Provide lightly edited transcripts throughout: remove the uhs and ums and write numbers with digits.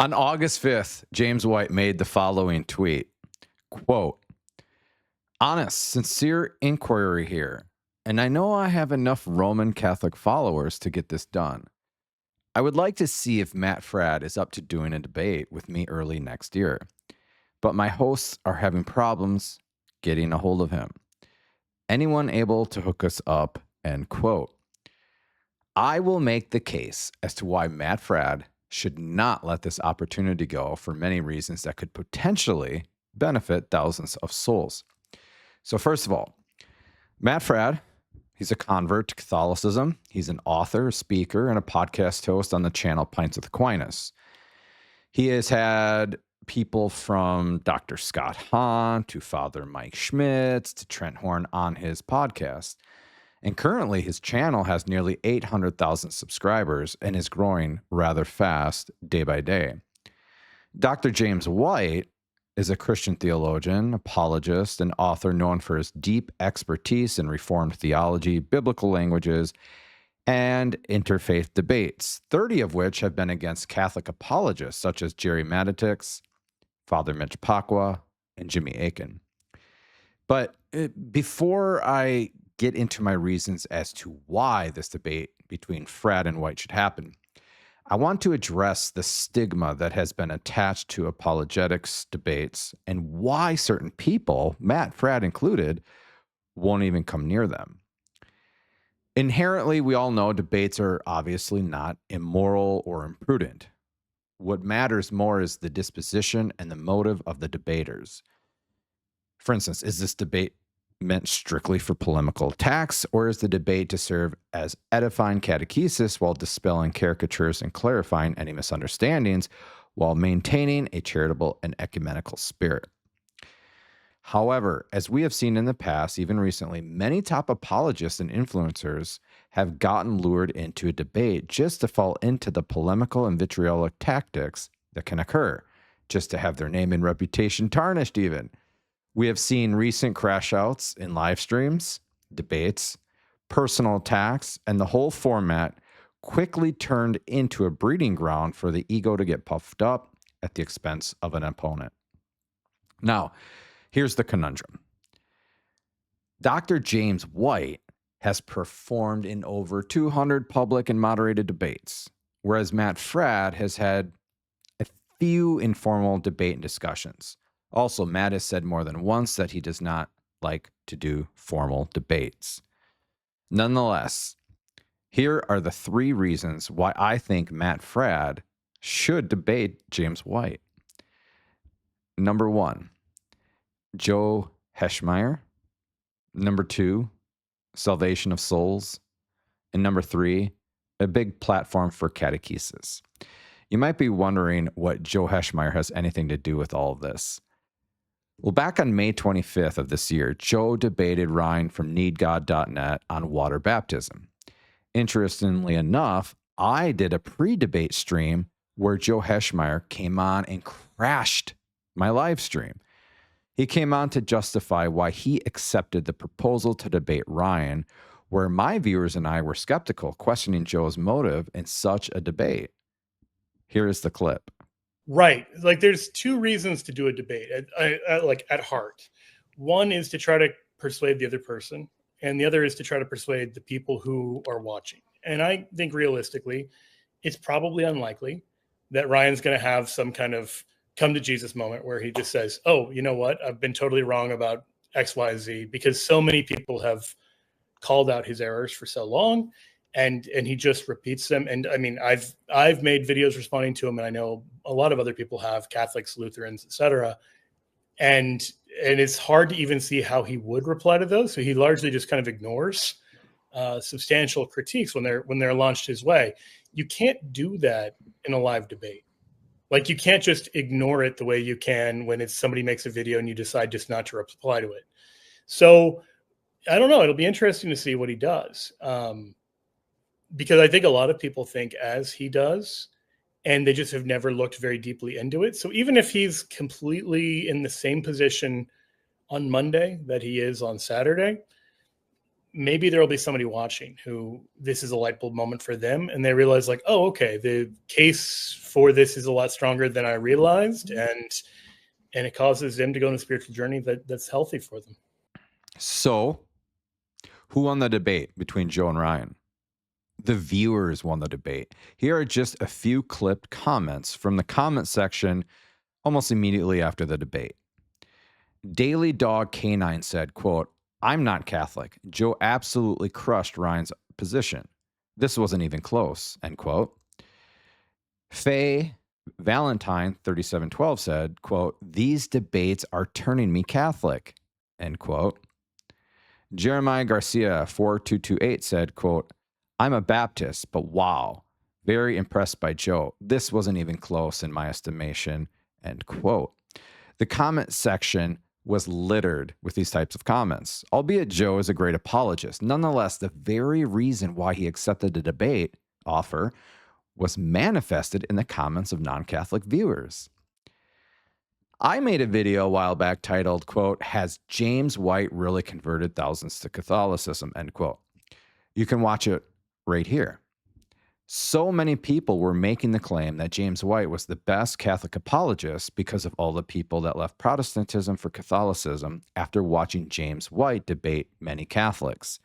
On August 5th, James White made the following tweet, quote, honest, sincere inquiry here, and I know I have enough Roman Catholic followers to get this done. I would like to see if Matt Fradd is up to doing a debate with me early next year, but my hosts are having problems getting a hold of him. Anyone able to hook us up, end quote. I will make the case as to why Matt Fradd should not let this opportunity go for many reasons that could potentially benefit thousands of souls. So, first of all, Matt Fradd, he's a convert to Catholicism. He's an author, speaker, and a podcast host on the channel Pints with Aquinas. He has had people from Dr. Scott Hahn to Father Mike Schmitz to Trent Horn on his podcast. And currently, his channel has nearly 800,000 subscribers and is growing rather fast day by day. Dr. James White is a Christian theologian, apologist, and author known for his deep expertise in Reformed theology, biblical languages, and interfaith debates, 30 of which have been against Catholic apologists such as Jerry Matitix, Father Mitch Pacwa, and Jimmy Akin. But before I get into my reasons as to why this debate between Fradd and White should happen, I want to address the stigma that has been attached to apologetics debates and why certain people, Matt Fradd included, won't even come near them. Inherently, we all know debates are obviously not immoral or imprudent. What matters more is the disposition and the motive of the debaters. For instance, is this debate meant strictly for polemical attacks, or is the debate to serve as edifying catechesis while dispelling caricatures and clarifying any misunderstandings while maintaining a charitable and ecumenical spirit? However, as we have seen in the past, even recently, many top apologists and influencers have gotten lured into a debate just to fall into the polemical and vitriolic tactics that can occur, just to have their name and reputation tarnished even. We have seen recent crash outs in live streams, debates, personal attacks, and the whole format quickly turned into a breeding ground for the ego to get puffed up at the expense of an opponent. Now, here's the conundrum. Dr. James White has performed in over 200 public and moderated debates, whereas Matt Fradd has had a few informal debate and discussions. Also, Matt has said more than once that he does not like to do formal debates. Nonetheless, here are the 3 reasons why I think Matt Fradd should debate James White. Number 1, Joe Heschmeyer. Number 2, salvation of souls. And number 3, a big platform for catechesis. You might be wondering what Joe Heschmeyer has anything to do with all of this. Well, back on May 25th of this year, Joe debated Ryan from needgod.net on water baptism. Interestingly enough, I did a pre-debate stream where Joe Heschmeyer came on and crashed my live stream. He came on to justify why he accepted the proposal to debate Ryan, where my viewers and I were skeptical, questioning Joe's motive in such a debate. Here is the clip. Right. Like there's 2 reasons to do a debate at heart. One is to try to persuade the other person, and the other is to try to persuade the people who are watching. And I think realistically, it's probably unlikely that Ryan's going to have some kind of come to Jesus moment where he just says, oh, you know what? I've been totally wrong about X, Y, Z, because so many people have called out his errors for so long. And he just repeats them. And I mean, I've made videos responding to him, and I know a lot of other people have, Catholics, Lutherans, etc. And it's hard to even see how he would reply to those. So he largely just kind of ignores substantial critiques when they're launched his way. You can't do that in a live debate. Like you can't just ignore it the way you can when it's somebody makes a video and you decide just not to reply to it. So I don't know. It'll be interesting to see what he does. Because I think a lot of people think as he does, and they just have never looked very deeply into it. So even if he's completely in the same position on Monday that he is on Saturday, maybe there will be somebody watching who this is a light bulb moment for them, and they realize like, oh, okay, the case for this is a lot stronger than I realized, and it causes them to go on a spiritual journey that's healthy for them. So, who won the debate between Joe and Ryan? The viewers won the debate. Here are just a few clipped comments from the comment section almost immediately after the debate. Daily Dog Canine said, quote, "I'm not Catholic. Joe absolutely crushed Ryan's position. This wasn't even close," end quote. Faye Valentine 3712 said, quote, "These debates are turning me Catholic," end quote. Jeremiah Garcia 4228 said, quote, "I'm a Baptist, but wow, very impressed by Joe. This wasn't even close in my estimation," end quote. The comment section was littered with these types of comments, albeit Joe is a great apologist. Nonetheless, the very reason why he accepted the debate offer was manifested in the comments of non-Catholic viewers. I made a video a while back titled, quote, "Has James White really converted thousands to Catholicism?" End quote. You can watch it right here. So many people were making the claim that James White was the best Catholic apologist because of all the people that left Protestantism for Catholicism after watching James White debate many Catholics.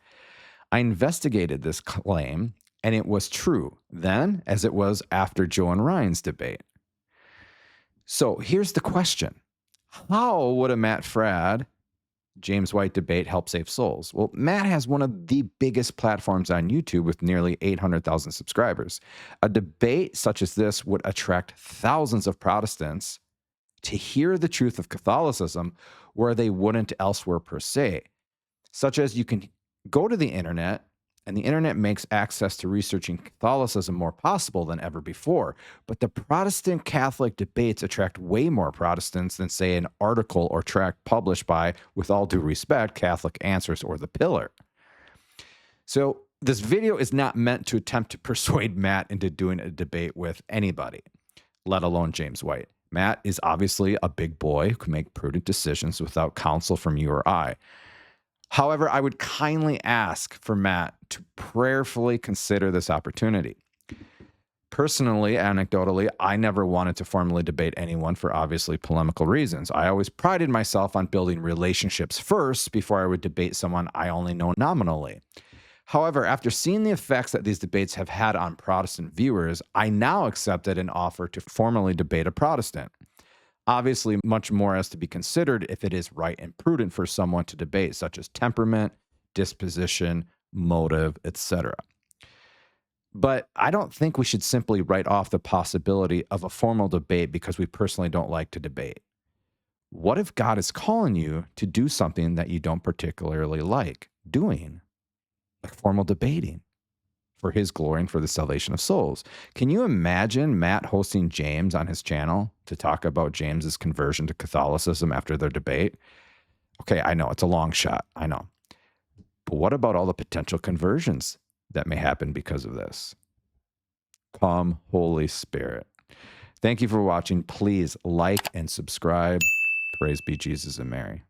I investigated this claim, and it was true then as it was after Joe and Ryan's debate. So here's the question. How would a Matt Fradd James White debate help save souls? Well, Matt has one of the biggest platforms on YouTube with nearly 800,000 subscribers. A debate such as this would attract thousands of Protestants to hear the truth of Catholicism where they wouldn't elsewhere per se, such as you can go to the internet, and the internet makes access to researching Catholicism more possible than ever before. But the Protestant Catholic debates attract way more Protestants than, say, an article or tract published by, with all due respect, Catholic Answers or The Pillar. So this video is not meant to attempt to persuade Matt into doing a debate with anybody, let alone James White. Matt is obviously a big boy who can make prudent decisions without counsel from you or I. However, I would kindly ask for Matt to prayerfully consider this opportunity. Personally, anecdotally, I never wanted to formally debate anyone for obviously polemical reasons. I always prided myself on building relationships first before I would debate someone I only know nominally. However, after seeing the effects that these debates have had on Protestant viewers, I now accepted an offer to formally debate a Protestant. Obviously, much more has to be considered if it is right and prudent for someone to debate, such as temperament, disposition, motive, etc. But I don't think we should simply write off the possibility of a formal debate because we personally don't like to debate. What if God is calling you to do something that you don't particularly like doing, like formal debating, for his glory and for the salvation of souls? Can you imagine Matt hosting James on his channel to talk about James's conversion to Catholicism after their debate? Okay, I know it's a long shot. I know. But what about all the potential conversions that may happen because of this? Come, Holy Spirit. Thank you for watching. Please like and subscribe. Praise be Jesus and Mary.